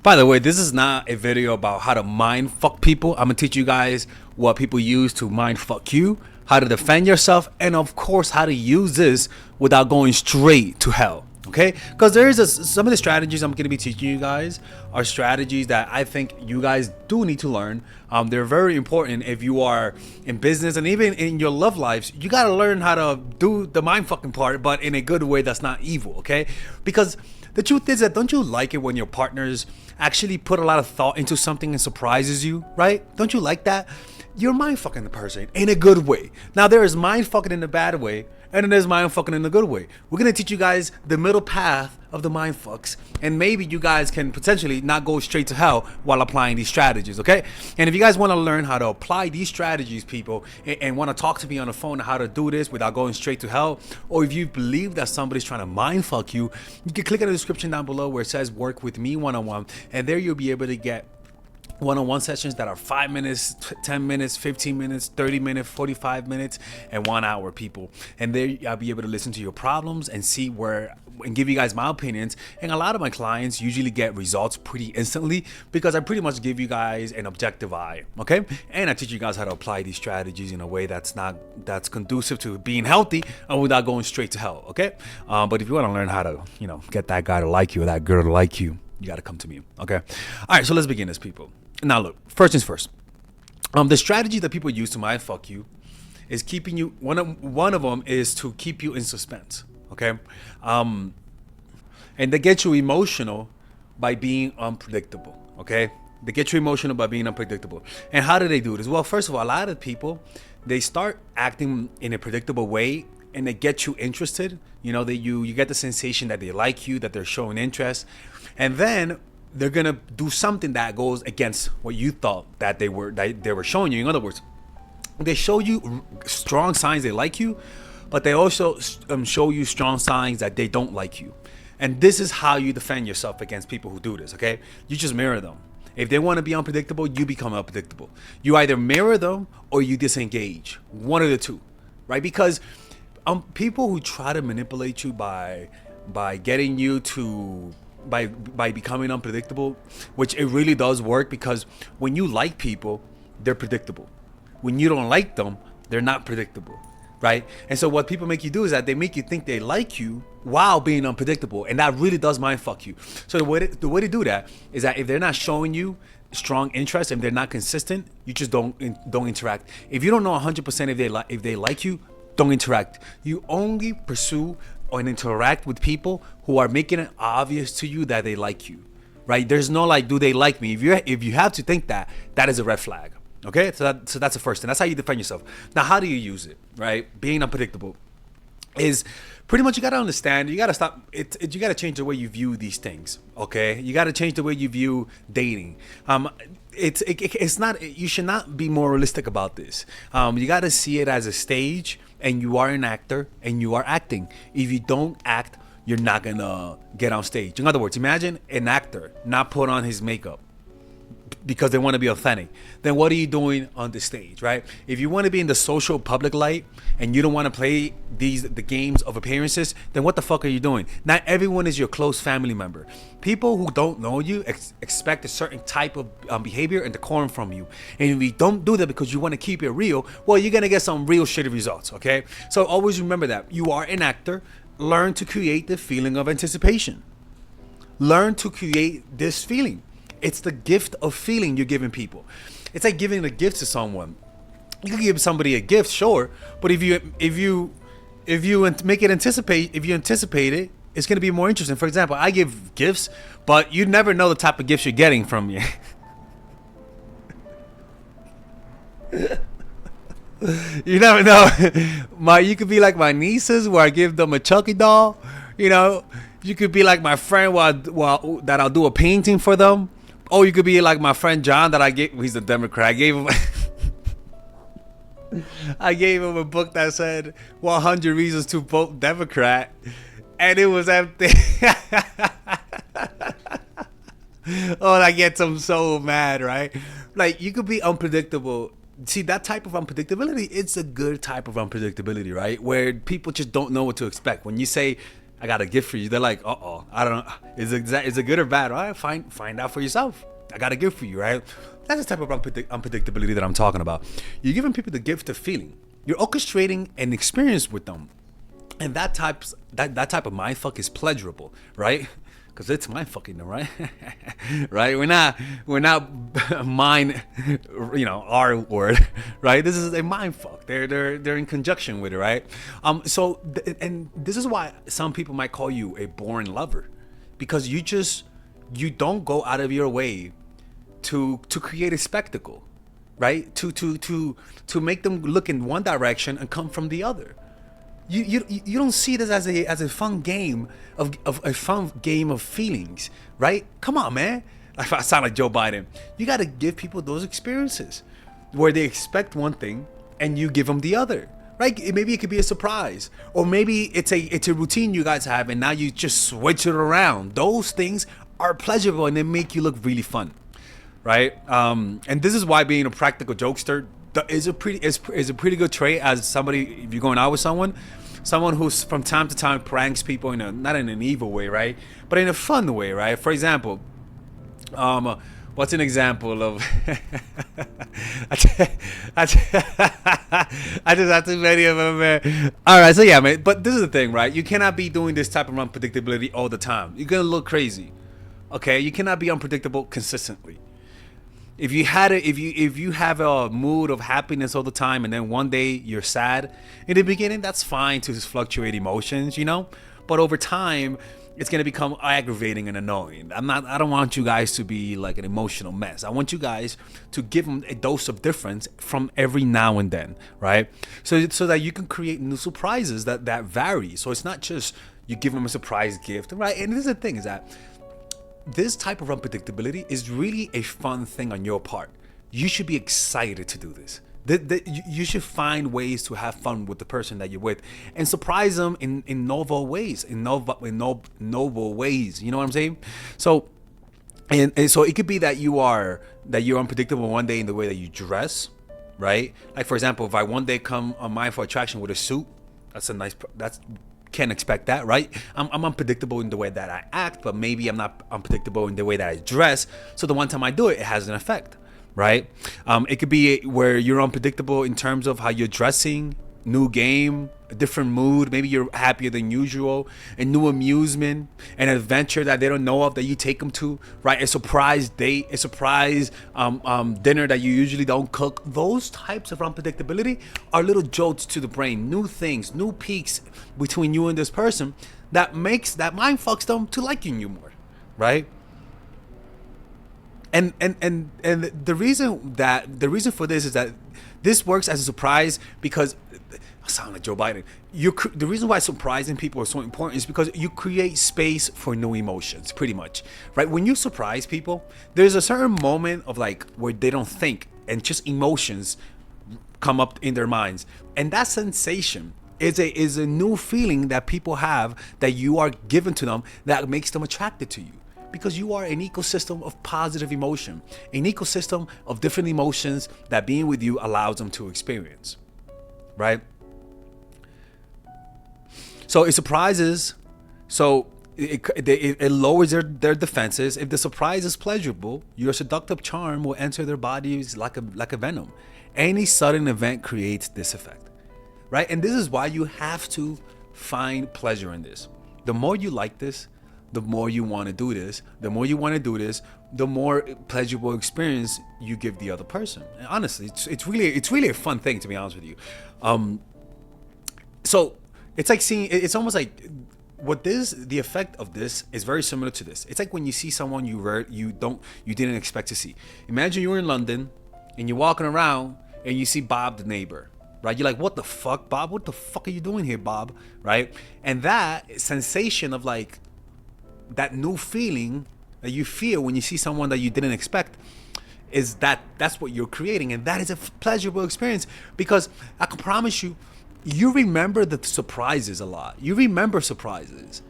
By the way, this is not a video about how to mind fuck people. I'm gonna teach you guys what people use to mind fuck you, how to defend yourself, and of course, how to use this without going straight to hell. Okay? Because some of the strategies I'm gonna be teaching you guys are strategies that I think you guys do need to learn. They're very important if you are in business and even in your love lives. You gotta learn how to do the mind fucking part, but in a good way that's not evil. Okay? Because the truth is that don't you like it when your partners actually put a lot of thought into something and surprises you, right? Don't you like that? You're mind fucking the person in a good way. Now there is mind fucking in a bad way, and then there's mind fucking in a good way. We're gonna teach you guys the middle path of the mind fucks, and maybe you guys can potentially not go straight to hell while applying these strategies, okay? And if you guys want to learn how to apply these strategies, people, and want to talk to me on the phone how to do this without going straight to hell, or if you believe that somebody's trying to mind fuck you, you can click on the description down below where it says work with me one-on-one, and there you'll be able to get one-on-one sessions that are 5 minutes, 10 minutes, 15 minutes, 30 minutes, 45 minutes, and 1 hour, people. And there I'll be able to listen to your problems and see where and give you guys my opinions. And a lot of my clients usually get results pretty instantly because I pretty much give you guys an objective eye, okay? And I teach you guys how to apply these strategies in a way that's conducive to being healthy and without going straight to hell, okay? But if you want to learn how to, get that guy to like you or that girl to like you, you got to come to me, okay? All right, so let's begin this, people. Now, look, first things first. The strategy that people use to mind fuck you is keeping you. One of them is to keep you in suspense, okay? And they get you emotional by being unpredictable, okay? They get you emotional by being unpredictable. And how do they do this? Well, first of all, a lot of people, they start acting in a predictable way, and they get you interested. You get the sensation that they like you, that they're showing interest, and then they're gonna do something that goes against what you thought that they were showing you. In other words, they show you strong signs they like you, but they also show you strong signs that they don't like you. And this is how you defend yourself against people who do this, okay? You just mirror them. If they want to be unpredictable, you become unpredictable. You either mirror them or you disengage. One of the two, right? Because people who try to manipulate you by getting you to by becoming unpredictable, which it really does work, because when you like people, they're predictable. When you don't like them, they're not predictable, right? And so what people make you do is that they make you think they like you while being unpredictable, and that really does mind fuck you. So the way to do that is that if they're not showing you strong interest and they're not consistent, you just don't interact. If you don't know 100% if they like you, don't interact. You only pursue and interact with people who are making it obvious to you that they like you, right? There's no like, do they like me? If you have to think that is a red flag, okay? So that's the first thing. That's how you defend yourself. Now, how do you use it, right? Being unpredictable is pretty much, you got to understand, you got to stop it. You got to change the way you view these things, okay? You got to change the way you view dating. It's not, you should not be moralistic about this. You got to see it as a stage, and you are an actor and you are acting. If you don't act, you're not gonna get on stage. In other words, imagine an actor not put on his makeup because they want to be authentic. Then what are you doing on the stage, right? If you want to be in the social public light and you don't want to play the games of appearances, then what the fuck are you doing? Not everyone is your close family member. People who don't know you expect a certain type of behavior and decorum from you. And if you don't do that because you want to keep it real, well, you're going to get some real shitty results, okay? So always remember that. You are an actor. Learn to create the feeling of anticipation. Learn to create this feeling. It's the gift of feeling you're giving people. It's like giving a gift to someone. You can give somebody a gift, sure, but if you make it anticipate, if you anticipate it, it's gonna be more interesting. For example, I give gifts, but you never know the type of gifts you're getting from me. You never know. You could be like my nieces, where I give them a Chucky doll. You could be like my friend, that I'll do a painting for them. Oh, you could be like my friend John that he's a Democrat. I gave him a book that said 100 Reasons to Vote Democrat, and it was empty. Oh, that gets him so mad, right? Like, you could be unpredictable. See, that type of unpredictability, it's a good type of unpredictability, right? Where people just don't know what to expect. When you say I got a gift for you. They're like, I don't know. Is it good or bad? All right, find out for yourself. I got a gift for you, right? That's the type of unpredictability that I'm talking about. You're giving people the gift of feeling. You're orchestrating an experience with them. And that type of mindfuck is pleasurable, right? Because it's mindfucking them, right? Right? We're not mind, our word, right? This is a mindfuck. They're in conjunction with it, right? And this is why some people might call you a boring lover, because you don't go out of your way to create a spectacle, right? To make them look in one direction and come from the other. You don't see this as a fun game of feelings, right? Come on, man. I sound like Joe Biden. You got to give people those experiences where they expect one thing and you give them the other, right? Maybe it could be a surprise, or maybe it's a routine you guys have and now you just switch it around. Those things are pleasurable and they make you look really fun, right? And this is why being a practical jokester is a pretty good trait as somebody. If you're going out with someone who's from time to time pranks people not in an evil way, right, but in a fun way, right? For example, what's an example of I just have too many of them, man. All right, so yeah, man, but this is the thing, right? You cannot be doing this type of unpredictability all the time. You're gonna look crazy, okay? You cannot be unpredictable consistently. If you have a mood of happiness all the time and then one day you're sad, in the beginning that's fine to just fluctuate emotions, but over time it's going to become aggravating and annoying. I don't want you guys to be like an emotional mess. I want you guys to give them a dose of difference from every now and then, right? So that you can create new surprises that vary. So it's not just you give them a surprise gift, right? And this is the thing, is that this type of unpredictability is really a fun thing on your part. You should be excited to do this. You should find ways to have fun with the person that you're with and surprise them in novel ways, in novel ways. You know what I'm saying? So, and so it could be that you're unpredictable one day in the way that you dress, right? Like for example, if I one day come on Mindful Attraction with a suit, can't expect that, right? I'm unpredictable in the way that I act, but maybe I'm not unpredictable in the way that I dress. So the one time I do it, it has an effect, right? It could be where you're unpredictable in terms of how you're dressing, new game, a different mood. Maybe you're happier than usual, a new amusement, an adventure that they don't know of that you take them to, right? A surprise date, a surprise dinner that you usually don't cook. Those types of unpredictability are little jolts to the brain, new things, new peaks between you and this person that mind fucks them to liking you more, right? And the reason for this is that this works as a surprise because I sound like Joe Biden. The reason why surprising people are so important is because you create space for new emotions, pretty much, right? When you surprise people, there's a certain moment of like where they don't think and just emotions come up in their minds, and that sensation is a new feeling that people have that you are given to them that makes them attracted to you. Because you are an ecosystem of positive emotion, an ecosystem of different emotions that being with you allows them to experience, right? So it surprises, so it lowers their defenses. If the surprise is pleasurable, your seductive charm will enter their bodies like a venom. Any sudden event creates this effect, right? And this is why you have to find pleasure in this. The more you like this, the more you want to do this. The more you want to do this, the more pleasurable experience you give the other person. And honestly, it's really a fun thing, to be honest with you. So it's like it's almost like the effect of this is very similar to this. It's like when you see someone you didn't expect to see. Imagine you're in London and you're walking around and you see Bob the neighbor, right? You're like, what the fuck, Bob? What the fuck are you doing here, Bob? Right? And that sensation of like that new feeling that you feel when you see someone that you didn't expect that's what you're creating, and that is a pleasurable experience because I can promise you remember the surprises a lot. You remember surprises,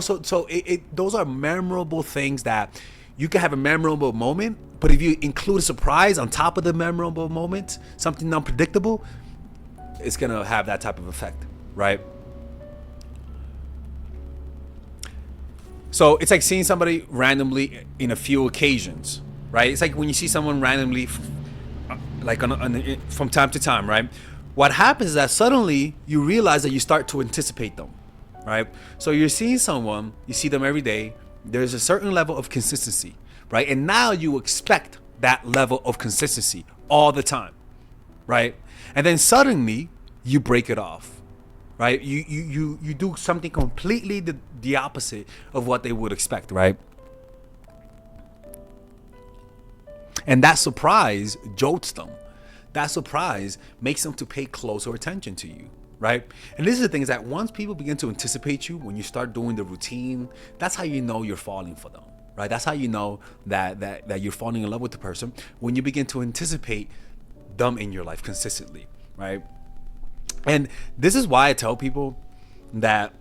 so those are memorable things that you can have a memorable moment, but if you include a surprise on top of the memorable moment, something unpredictable, it's gonna have that type of effect, right? So it's like seeing somebody randomly in a few occasions, right? It's like when you see someone randomly, like from time to time, right? What happens is that suddenly you realize that you start to anticipate them, right? So you're seeing someone, you see them every day. There's a certain level of consistency, right? And now you expect that level of consistency all the time, right? And then suddenly you break it off, right? You do something completely the opposite of what they would expect, right? And that surprise jolts them. That surprise makes them to pay closer attention to you, right? And this is the thing, is that once people begin to anticipate you, when you start doing the routine, that's how you know you're falling for them, right? That's how you know that you're falling in love with the person, when you begin to anticipate them in your life consistently, right? And this is why I tell people that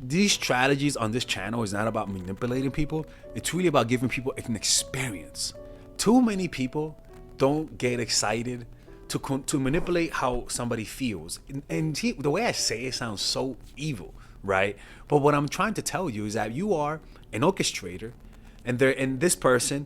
these strategies on this channel is not about manipulating people. It's really about giving people an experience. Too many people don't get excited to manipulate how somebody feels. And the way I say it sounds so evil, right? But what I'm trying to tell you is that you are an orchestrator, and this person,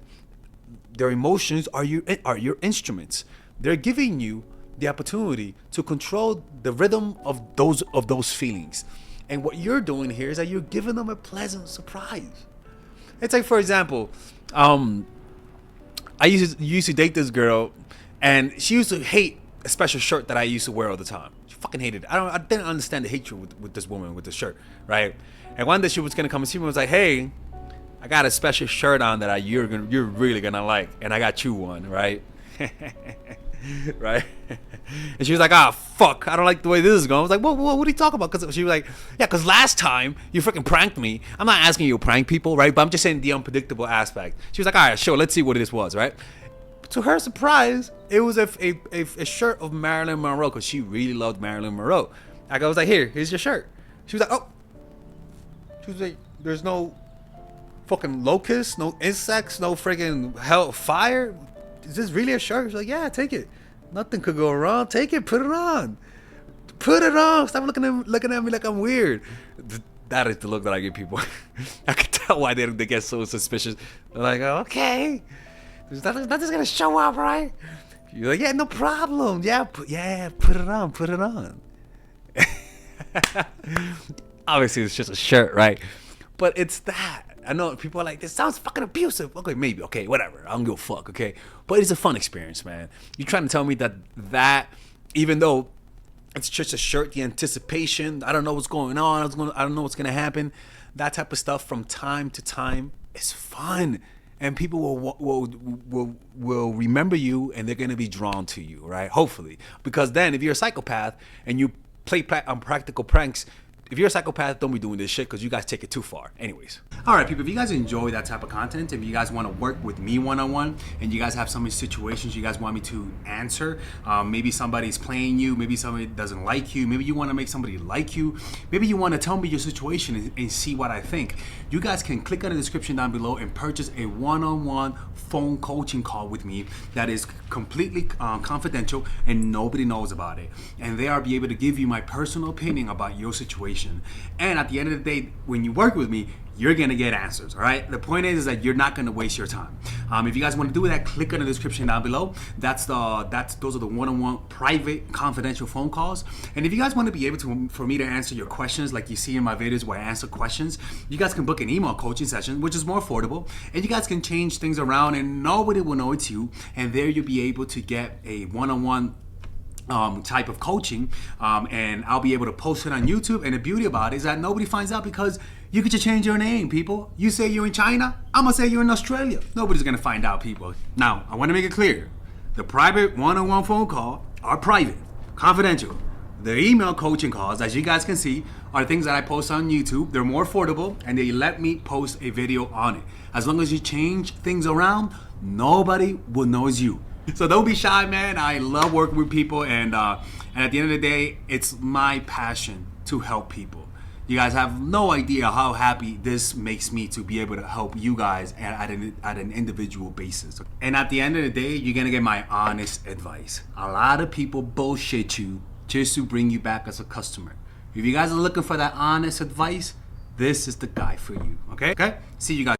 their emotions are your instruments. They're giving you the opportunity to control the rhythm of those feelings. And what you're doing here is that you're giving them a pleasant surprise. It's like, for example, I used to date this girl, and she used to hate a special shirt that I used to wear all the time. She fucking hated it. I didn't understand the hatred with this woman with the shirt, right? And one day she was gonna come and see me and was like, "Hey, I got a special shirt on that you're really gonna like, and I got you one, right?" Right? And she was like, "Ah, fuck, I don't like the way this is going." I was like, what are you talking about? Because she was like, "Yeah, because last time you freaking pranked me." I'm not asking you to prank people, right? But I'm just saying the unpredictable aspect. She was like, "All right, sure, let's see what this was," right? To her surprise, it was a shirt of Marilyn Monroe, because she really loved Marilyn Monroe. I was like, here's your shirt." She was like, "Oh." She was like, "There's no fucking locusts, no insects, no freaking hell fire. Is this really a shirt?" She's like, "Yeah, take it. Nothing could go wrong. Take it. Put it on. Put it on. Stop looking at me like I'm weird." That is the look that I give people. I can tell why they get so suspicious. They're like, "Okay, nothing's gonna show up, right?" You're like, "Yeah, no problem. Yeah, put it on. Put it on." Obviously, it's just a shirt, right? But it's that. I know people are like, "This sounds fucking abusive." Okay, maybe. Okay, whatever. I don't give a fuck. Okay, but it's a fun experience, man. You're trying to tell me that even though it's just a shirt, the anticipation, I don't know what's going on, I don't know what's gonna happen, that type of stuff from time to time is fun, and people will remember you, and they're gonna be drawn to you, right? Hopefully, because then if you're a psychopath and you play practical pranks, if you're a psychopath, don't be doing this shit, because you guys take it too far. Anyways. All right, people, if you guys enjoy that type of content, if you guys want to work with me one-on-one, and you guys have some situations you guys want me to answer, maybe somebody's playing you, maybe somebody doesn't like you, maybe you want to make somebody like you, maybe you want to tell me your situation and see what I think, you guys can click on the description down below and purchase a one-on-one phone coaching call with me that is completely confidential, and nobody knows about it. And there I'll be able to give you my personal opinion about your situation. And at the end of the day, when you work with me, you're gonna get answers. All right, the point is that you're not gonna waste your time. If you guys want to do that, click on the description down below. Those are the one-on-one private confidential phone calls. And if you guys want to be able to, for me to answer your questions, like you see in my videos where I answer questions, you guys can book an email coaching session, which is more affordable, and you guys can change things around and nobody will know it's you. And there you'll be able to get a one-on-one type of coaching, and I'll be able to post it on YouTube. And the beauty about it is that nobody finds out, because you could just change your name, people. You say you're in China, I'm gonna say you're in Australia. Nobody's gonna find out, people. Now, I want to make it clear, the private one-on-one phone call are private, confidential. The email coaching calls, as you guys can see, are things that I post on YouTube. They're more affordable, and they let me post a video on it. As long as you change things around, nobody will know it's you. So don't be shy, man. I love working with people, and at the end of the day, it's my passion to help people. You guys have no idea how happy this makes me to be able to help you guys at an individual basis. And at the end of the day, you're gonna get my honest advice. A lot of people bullshit you just to bring you back as a customer. If you guys are looking for that honest advice, this is the guy for you. Okay? Okay? See you guys.